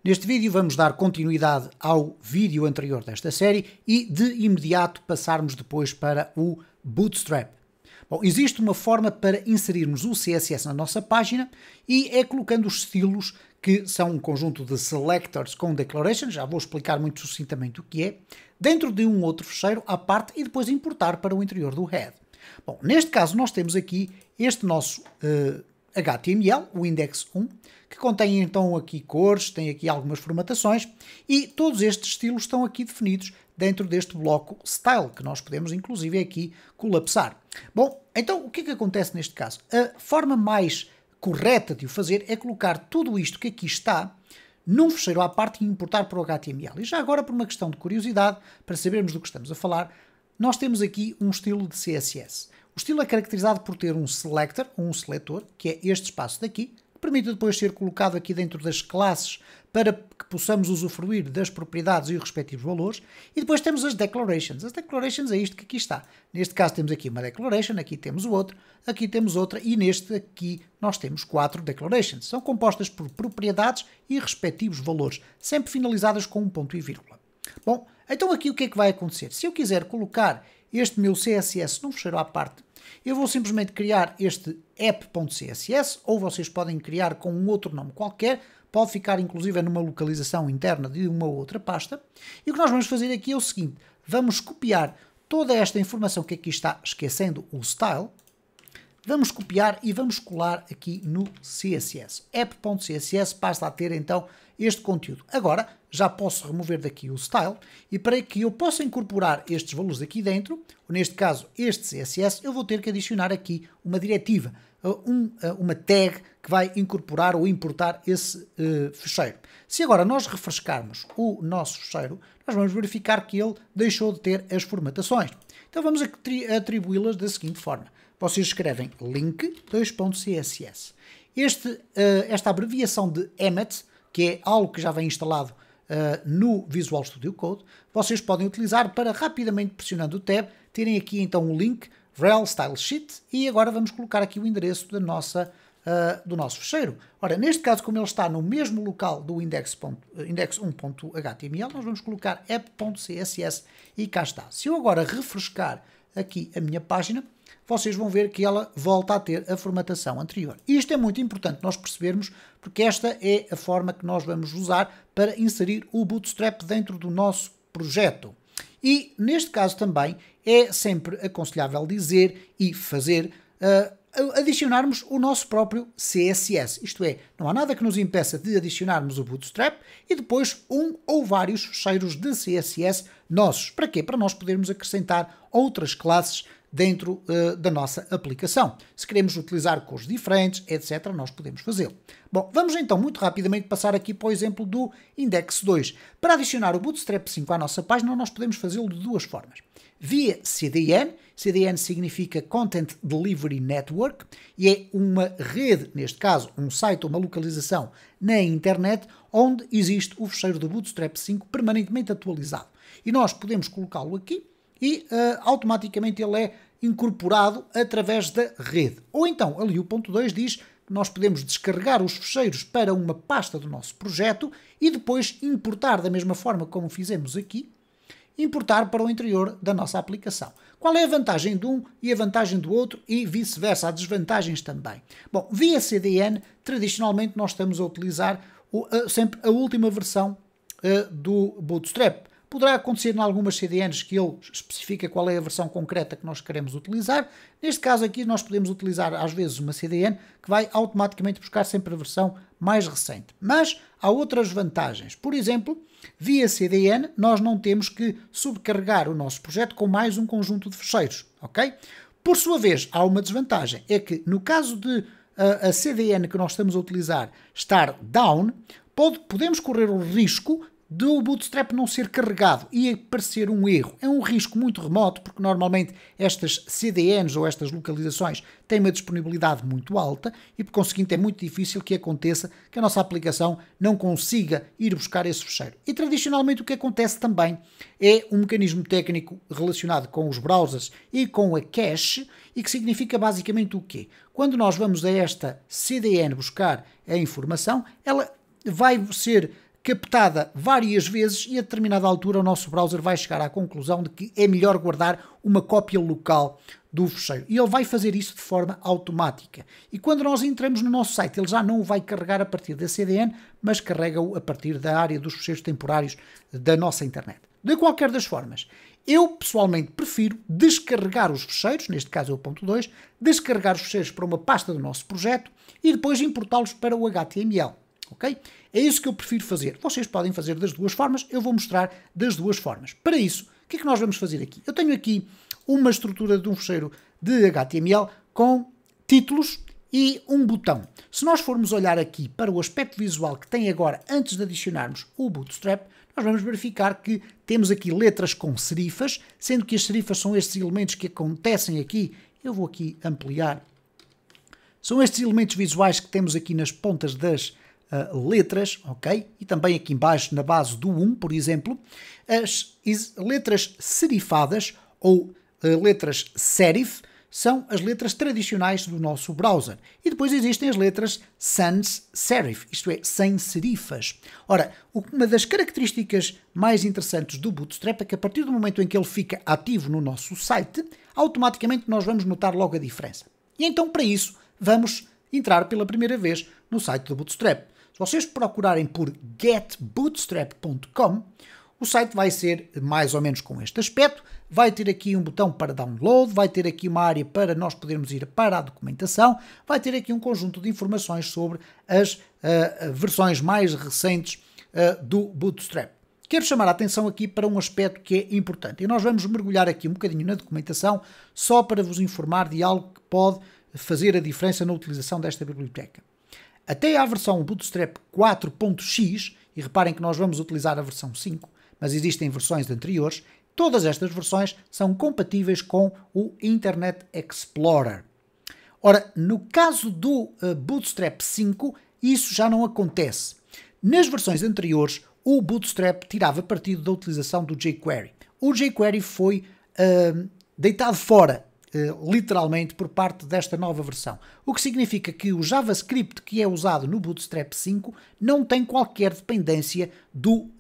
Neste vídeo vamos dar continuidade ao vídeo anterior desta série e de imediato passarmos depois para o Bootstrap. Bom, existe uma forma para inserirmos o CSS na nossa página e é colocando os estilos, que são um conjunto de selectors com declarations, já vou explicar muito sucintamente o que é, dentro de um outro fecheiro à parte e depois importar para o interior do head. Bom, neste caso nós temos aqui este nosso HTML, o index 1, que contém então aqui cores, tem aqui algumas formatações e todos estes estilos estão aqui definidos dentro deste bloco style, que nós podemos inclusive aqui colapsar. Bom, então o que é que acontece neste caso? A forma mais correta de o fazer é colocar tudo isto que aqui está num fecheiro à parte e importar para o HTML. E já agora, por uma questão de curiosidade, para sabermos do que estamos a falar, nós temos aqui um estilo de CSS. O estilo é caracterizado por ter um selector, ou um seletor, que é este espaço daqui, que permite depois ser colocado aqui dentro das classes para que possamos usufruir das propriedades e os respectivos valores. E depois temos as declarations. As declarations é isto que aqui está. Neste caso temos aqui uma declaration, aqui temos o outro, aqui temos outra e neste aqui nós temos 4 declarations. São compostas por propriedades e respectivos valores, sempre finalizadas com um ponto e vírgula. Bom, então aqui o que é que vai acontecer? Se eu quiser colocar este meu CSS num fecheiro à parte, eu vou simplesmente criar este app.css, ou vocês podem criar com um outro nome qualquer, pode ficar inclusive numa localização interna de uma outra pasta. E o que nós vamos fazer aqui é o seguinte, vamos copiar toda esta informação que aqui está, esquecendo o style, vamos copiar e vamos colar aqui no CSS. app.css passa a ter então este conteúdo. Agora já posso remover daqui o style e para que eu possa incorporar estes valores aqui dentro, neste caso este CSS, eu vou ter que adicionar aqui uma diretiva, uma tag que vai incorporar ou importar esse fecheiro. Se agora nós refrescarmos o nosso fecheiro, nós vamos verificar que ele deixou de ter as formatações. Então vamos atribuí-las da seguinte forma. Vocês escrevem link.css. Esta abreviação de emmet, que é algo que já vem instalado no Visual Studio Code, vocês podem utilizar para rapidamente pressionando o tab, terem aqui então o link rel style sheet e agora vamos colocar aqui o endereço do nosso fecheiro. Ora, neste caso, como ele está no mesmo local do index1.html, nós vamos colocar app.css e cá está. Se eu agora refrescar aqui a minha página, vocês vão ver que ela volta a ter a formatação anterior. E isto é muito importante nós percebermos, porque esta é a forma que nós vamos usar para inserir o Bootstrap dentro do nosso projeto. E neste caso também é sempre aconselhável dizer e fazer adicionarmos o nosso próprio CSS. Isto é, não há nada que nos impeça de adicionarmos o Bootstrap e depois um ou vários fecheiros de CSS nossos. Para quê? Para nós podermos acrescentar outras classes dentro da nossa aplicação. Se queremos utilizar cores diferentes, etc., nós podemos fazê-lo. Bom, vamos então muito rapidamente passar aqui para o exemplo do Index 2. Para adicionar o Bootstrap 5 à nossa página, nós podemos fazê-lo de duas formas. Via CDN, CDN significa Content Delivery Network, e é uma rede, neste caso, um site ou uma localização na internet, onde existe o fecheiro do Bootstrap 5 permanentemente atualizado. E nós podemos colocá-lo aqui, e automaticamente ele é incorporado através da rede. Ou então, ali o ponto 2 diz que nós podemos descarregar os fecheiros para uma pasta do nosso projeto e depois importar da mesma forma como fizemos aqui, importar para o interior da nossa aplicação. Qual é a vantagem de um e a vantagem do outro e vice-versa, há desvantagens também. Bom, via CDN, tradicionalmente nós estamos a utilizar sempre a última versão do Bootstrap. Poderá acontecer em algumas CDNs que ele especifica qual é a versão concreta que nós queremos utilizar. Neste caso aqui nós podemos utilizar às vezes uma CDN que vai automaticamente buscar sempre a versão mais recente. Mas há outras vantagens. Por exemplo, via CDN nós não temos que subcarregar o nosso projeto com mais um conjunto de fecheiros, ok? Por sua vez, há uma desvantagem. É que no caso de a CDN que nós estamos a utilizar estar down, podemos correr o risco do Bootstrap não ser carregado e aparecer um erro. É um risco muito remoto, porque normalmente estas CDNs ou estas localizações têm uma disponibilidade muito alta e, por conseguinte, é muito difícil que aconteça que a nossa aplicação não consiga ir buscar esse fecheiro. E, tradicionalmente, o que acontece também é um mecanismo técnico relacionado com os browsers e com a cache, e que significa basicamente o quê? Quando nós vamos a esta CDN buscar a informação, ela vai ser captada várias vezes e a determinada altura o nosso browser vai chegar à conclusão de que é melhor guardar uma cópia local do fecheiro. E ele vai fazer isso de forma automática. E quando nós entramos no nosso site, ele já não o vai carregar a partir da CDN, mas carrega-o a partir da área dos fecheiros temporários da nossa internet. De qualquer das formas, eu pessoalmente prefiro descarregar os fecheiros, neste caso é o ponto 2, descarregar os fecheiros para uma pasta do nosso projeto e depois importá-los para o HTML. Ok? É isso que eu prefiro fazer. Vocês podem fazer das duas formas, eu vou mostrar das duas formas. Para isso, o que é que nós vamos fazer aqui? Eu tenho aqui uma estrutura de um fecheiro de HTML com títulos e um botão. Se nós formos olhar aqui para o aspecto visual que tem agora antes de adicionarmos o Bootstrap, nós vamos verificar que temos aqui letras com serifas, sendo que as serifas são estes elementos que acontecem aqui. Eu vou aqui ampliar. São estes elementos visuais que temos aqui nas pontas das letras, ok? E também aqui embaixo na base do 1, por exemplo, as letras serifadas ou letras serif são as letras tradicionais do nosso browser. E depois existem as letras sans serif, isto é, sem serifas. Ora, uma das características mais interessantes do Bootstrap é que a partir do momento em que ele fica ativo no nosso site, automaticamente nós vamos notar logo a diferença. E então, para isso, vamos entrar pela primeira vez no site do Bootstrap. Se vocês procurarem por getbootstrap.com, o site vai ser mais ou menos com este aspecto. Vai ter aqui um botão para download, vai ter aqui uma área para nós podermos ir para a documentação, vai ter aqui um conjunto de informações sobre as versões mais recentes do Bootstrap. Quero chamar a atenção aqui para um aspecto que é importante. E nós vamos mergulhar aqui um bocadinho na documentação só para vos informar de algo que pode fazer a diferença na utilização desta biblioteca. Até à versão Bootstrap 4.x, e reparem que nós vamos utilizar a versão 5, mas existem versões anteriores, todas estas versões são compatíveis com o Internet Explorer. Ora, no caso do Bootstrap 5, isso já não acontece. Nas versões anteriores, o Bootstrap tirava partido da utilização do jQuery. O jQuery foi deitado fora, literalmente, por parte desta nova versão. O que significa que o JavaScript que é usado no Bootstrap 5 não tem qualquer dependência do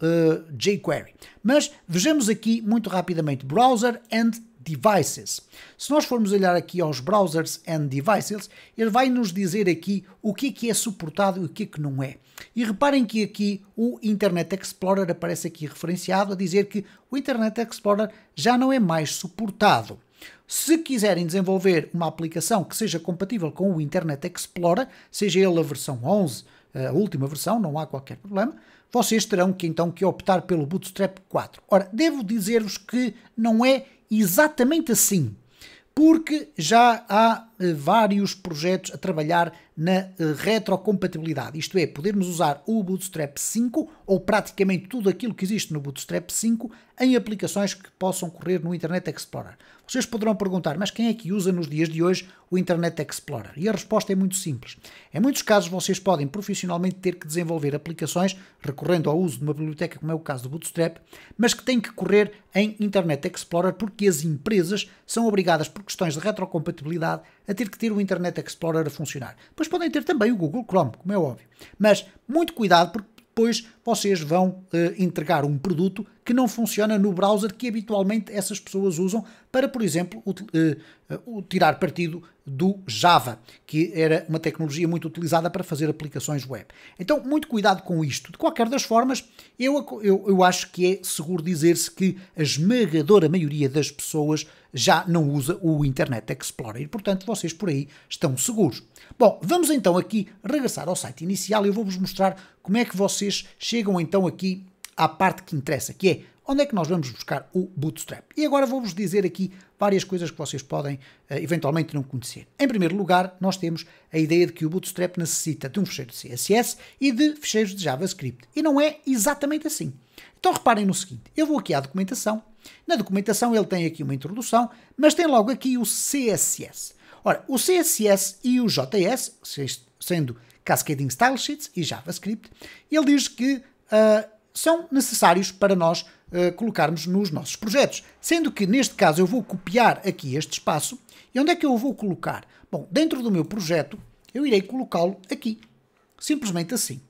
jQuery. Mas vejamos aqui muito rapidamente Browser and Devices. Se nós formos olhar aqui aos Browsers and Devices, ele vai nos dizer aqui o que é suportado e o que não é. E reparem que aqui o Internet Explorer aparece aqui referenciado a dizer que o Internet Explorer já não é mais suportado. Se quiserem desenvolver uma aplicação que seja compatível com o Internet Explorer, seja ele a versão 11, a última versão, não há qualquer problema, vocês terão que então que optar pelo Bootstrap 4. Ora, devo dizer-vos que não é exatamente assim, porque já há vários projetos a trabalhar na retrocompatibilidade, isto é, podermos usar o Bootstrap 5 ou praticamente tudo aquilo que existe no Bootstrap 5 em aplicações que possam correr no Internet Explorer. Vocês poderão perguntar, mas quem é que usa nos dias de hoje o Internet Explorer? E a resposta é muito simples. Em muitos casos vocês podem profissionalmente ter que desenvolver aplicações recorrendo ao uso de uma biblioteca, como é o caso do Bootstrap, mas que têm que correr em Internet Explorer porque as empresas são obrigadas por questões de retrocompatibilidade a ter que ter o Internet Explorer a funcionar. Depois podem ter também o Google Chrome, como é óbvio. Mas muito cuidado porque depois vocês vão entregar um produto que não funciona no browser que habitualmente essas pessoas usam para, por exemplo, tirar partido do Java, que era uma tecnologia muito utilizada para fazer aplicações web. Então, muito cuidado com isto. De qualquer das formas, eu acho que é seguro dizer-se que a esmagadora maioria das pessoas já não usa o Internet Explorer e, portanto, vocês por aí estão seguros. Bom, vamos então aqui regressar ao site inicial e eu vou-vos mostrar como é que vocês chegam então aqui à parte que interessa, que é onde é que nós vamos buscar o Bootstrap. E agora vou-vos dizer aqui várias coisas que vocês podem eventualmente não conhecer. Em primeiro lugar, nós temos a ideia de que o Bootstrap necessita de um fecheiro de CSS e de fecheiros de JavaScript. E não é exatamente assim. Então reparem no seguinte, eu vou aqui à documentação. Na documentação ele tem aqui uma introdução, mas tem logo aqui o CSS. Ora, o CSS e o JS, sendo Cascading Style Sheets e JavaScript, ele diz que são necessários para nós colocarmos nos nossos projetos. Sendo que, neste caso, eu vou copiar aqui este espaço. E onde é que eu o vou colocar? Bom, dentro do meu projeto, eu irei colocá-lo aqui. Simplesmente assim.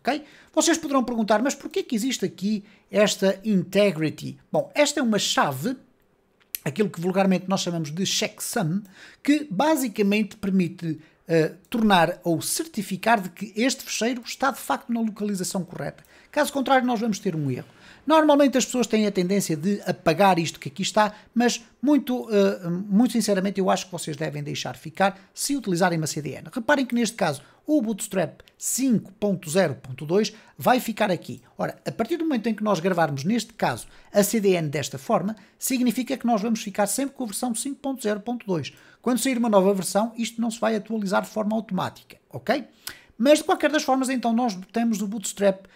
ok? Vocês poderão perguntar, mas porquê que existe aqui esta integrity? Bom, esta é uma chave, aquilo que vulgarmente nós chamamos de checksum, que basicamente permite tornar ou certificar de que este fecheiro está de facto na localização correta. Caso contrário, nós vamos ter um erro. Normalmente as pessoas têm a tendência de apagar isto que aqui está, mas muito sinceramente eu acho que vocês devem deixar ficar se utilizarem uma CDN. Reparem que neste caso o Bootstrap 5.0.2 vai ficar aqui. Ora, a partir do momento em que nós gravarmos neste caso a CDN desta forma, significa que nós vamos ficar sempre com a versão 5.0.2. Quando sair uma nova versão, isto não se vai atualizar de forma automática, ok? Mas de qualquer das formas, então nós temos o Bootstrap,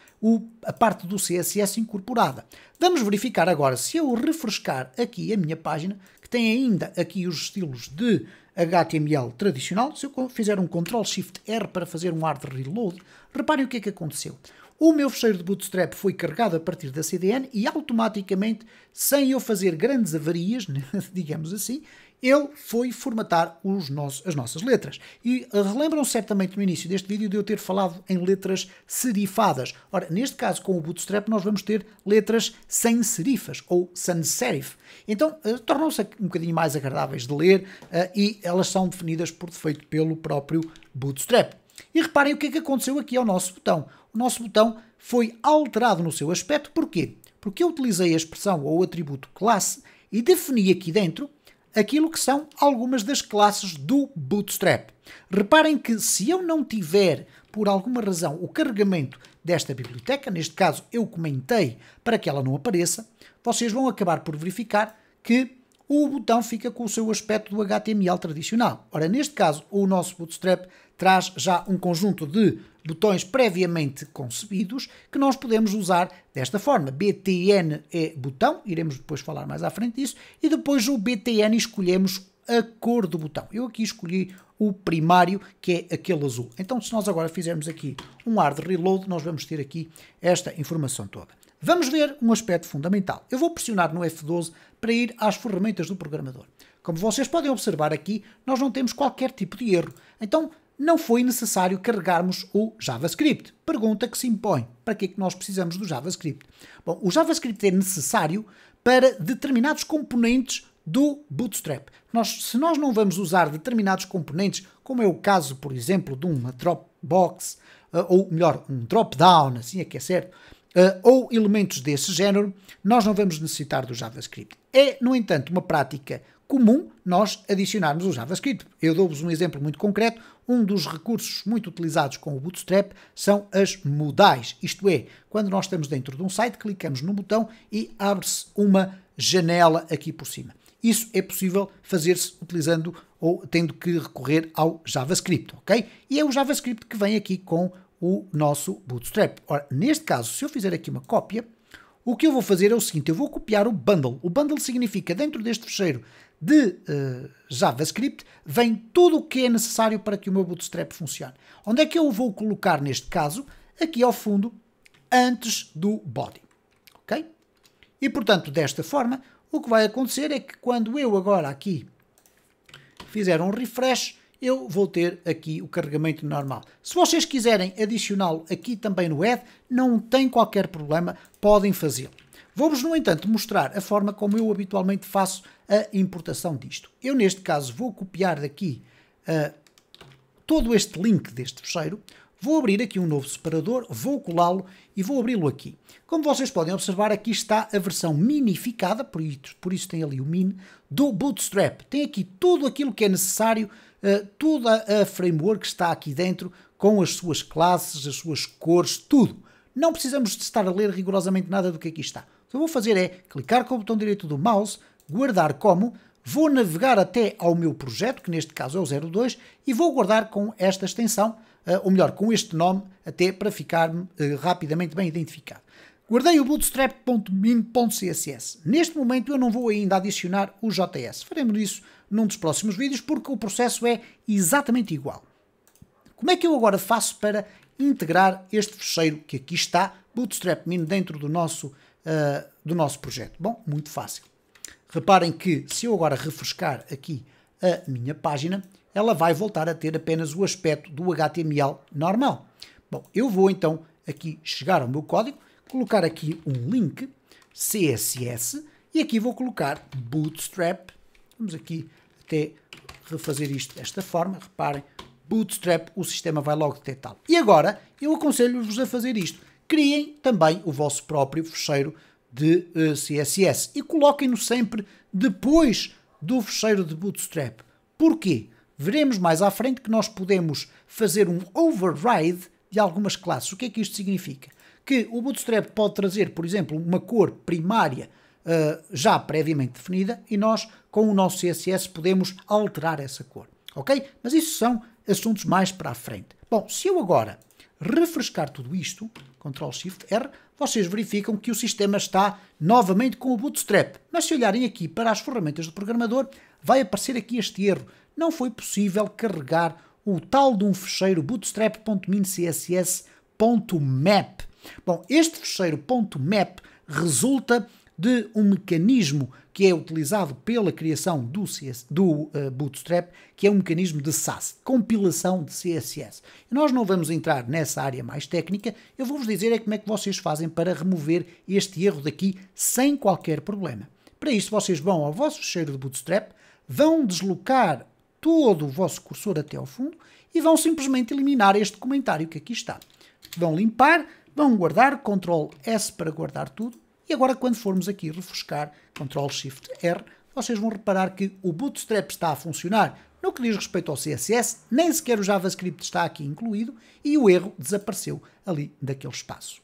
a parte do CSS incorporada. Vamos verificar agora, se eu refrescar aqui a minha página, que tem ainda aqui os estilos de HTML tradicional, se eu fizer um Ctrl+Shift+R para fazer um hard reload, reparem o que é que aconteceu. O meu fecheiro de Bootstrap foi carregado a partir da CDN e automaticamente, sem eu fazer grandes avarias, digamos assim, ele foi formatar as nossas letras. E relembram certamente no início deste vídeo de eu ter falado em letras serifadas. Ora, neste caso com o Bootstrap nós vamos ter letras sem serifas, ou sans serif. Então tornam-se um bocadinho mais agradáveis de ler e elas são definidas por defeito pelo próprio Bootstrap. E reparem o que é que aconteceu aqui ao nosso botão. O nosso botão foi alterado no seu aspecto. Porquê? Porque eu utilizei a expressão ou o atributo classe e defini aqui dentro aquilo que são algumas das classes do Bootstrap. Reparem que se eu não tiver, por alguma razão, o carregamento desta biblioteca, neste caso eu comentei para que ela não apareça, vocês vão acabar por verificar que o botão fica com o seu aspecto do HTML tradicional. Ora, neste caso, o nosso Bootstrap traz já um conjunto de botões previamente concebidos que nós podemos usar desta forma. BTN é botão, iremos depois falar mais à frente disso, e depois o BTN escolhemos a cor do botão. Eu aqui escolhi o primário, que é aquele azul. Então, se nós agora fizermos aqui um hard reload, nós vamos ter aqui esta informação toda. Vamos ver um aspecto fundamental. Eu vou pressionar no F12 para ir às ferramentas do programador. Como vocês podem observar aqui, nós não temos qualquer tipo de erro. Então, não foi necessário carregarmos o JavaScript. Pergunta que se impõe. Para que é que nós precisamos do JavaScript? Bom, o JavaScript é necessário para determinados componentes do Bootstrap. Se nós não vamos usar determinados componentes, como é o caso, por exemplo, de uma Dropbox, ou melhor, um drop-down, assim é que é certo, ou elementos desse género, nós não vamos necessitar do JavaScript. É, no entanto, uma prática comum nós adicionarmos o JavaScript. Eu dou-vos um exemplo muito concreto. Um dos recursos muito utilizados com o Bootstrap são as modais. Isto é, quando nós estamos dentro de um site, clicamos no botão e abre-se uma janela aqui por cima. Isso é possível fazer-se utilizando ou tendo que recorrer ao JavaScript, ok? E é o JavaScript que vem aqui com o nosso Bootstrap. Ora, neste caso, se eu fizer aqui uma cópia, o que eu vou fazer é o seguinte, eu vou copiar o bundle. O bundle significa, dentro deste fecheiro de JavaScript, vem tudo o que é necessário para que o meu Bootstrap funcione. Onde é que eu o vou colocar neste caso? Aqui ao fundo, antes do body. Ok? E, portanto, desta forma, o que vai acontecer é que quando eu agora aqui fizer um refresh, eu vou ter aqui o carregamento normal. Se vocês quiserem adicioná-lo aqui também no head, não tem qualquer problema, podem fazê-lo. Vou-vos, no entanto, mostrar a forma como eu habitualmente faço a importação disto. Eu, neste caso, vou copiar daqui todo este link deste fecheiro, vou abrir aqui um novo separador, vou colá-lo e vou abri-lo aqui. Como vocês podem observar, aqui está a versão minificada, por isso tem ali o min, do Bootstrap. Tem aqui tudo aquilo que é necessário, toda a framework está aqui dentro, com as suas classes, as suas cores, tudo. Não precisamos de estar a ler rigorosamente nada do que aqui está. O que eu vou fazer é clicar com o botão direito do mouse, guardar como, vou navegar até ao meu projeto, que neste caso é o 02, e vou guardar com esta extensão, ou melhor, com este nome, até para ficar rapidamente bem identificado. Guardei o bootstrap.min.css. Neste momento eu não vou ainda adicionar o JS. Faremos isso num dos próximos vídeos porque o processo é exatamente igual. Como é que eu agora faço para integrar este fecheiro que aqui está, bootstrap.min, dentro do nosso projeto? Bom, muito fácil. Reparem que se eu agora refrescar aqui a minha página, ela vai voltar a ter apenas o aspecto do HTML normal. Bom, eu vou então aqui chegar ao meu código, colocar aqui um link CSS e aqui vou colocar Bootstrap. Vamos aqui até refazer isto desta forma, reparem, Bootstrap, o sistema vai logo detectá-lo. E agora, eu aconselho-vos a fazer isto. Criem também o vosso próprio fecheiro de CSS e coloquem-no sempre depois do fecheiro de Bootstrap. Porquê? Veremos mais à frente que nós podemos fazer um override de algumas classes. O que é que isto significa? Que o Bootstrap pode trazer, por exemplo, uma cor primária já previamente definida e nós, com o nosso CSS, podemos alterar essa cor. Ok? Mas isso são assuntos mais para a frente. Bom, se eu agora refrescar tudo isto, Ctrl+Shift+R, vocês verificam que o sistema está novamente com o Bootstrap. Mas se olharem aqui para as ferramentas do programador, vai aparecer aqui este erro. Não foi possível carregar o tal de um fecheiro bootstrap.min.css.map. Bom, este fecheiro .map resulta de um mecanismo que é utilizado pela criação do Bootstrap, que é um mecanismo de SAS, compilação de CSS. E nós não vamos entrar nessa área mais técnica, eu vou-vos dizer como é que vocês fazem para remover este erro daqui sem qualquer problema. Para isso vocês vão ao vosso fecheiro de Bootstrap, vão deslocar todo o vosso cursor até ao fundo e vão simplesmente eliminar este comentário que aqui está. Vão limpar, vão guardar, Ctrl+S para guardar tudo. E agora, quando formos aqui refrescar, Ctrl+Shift+R, vocês vão reparar que o Bootstrap está a funcionar no que diz respeito ao CSS, nem sequer o JavaScript está aqui incluído e o erro desapareceu ali daquele espaço.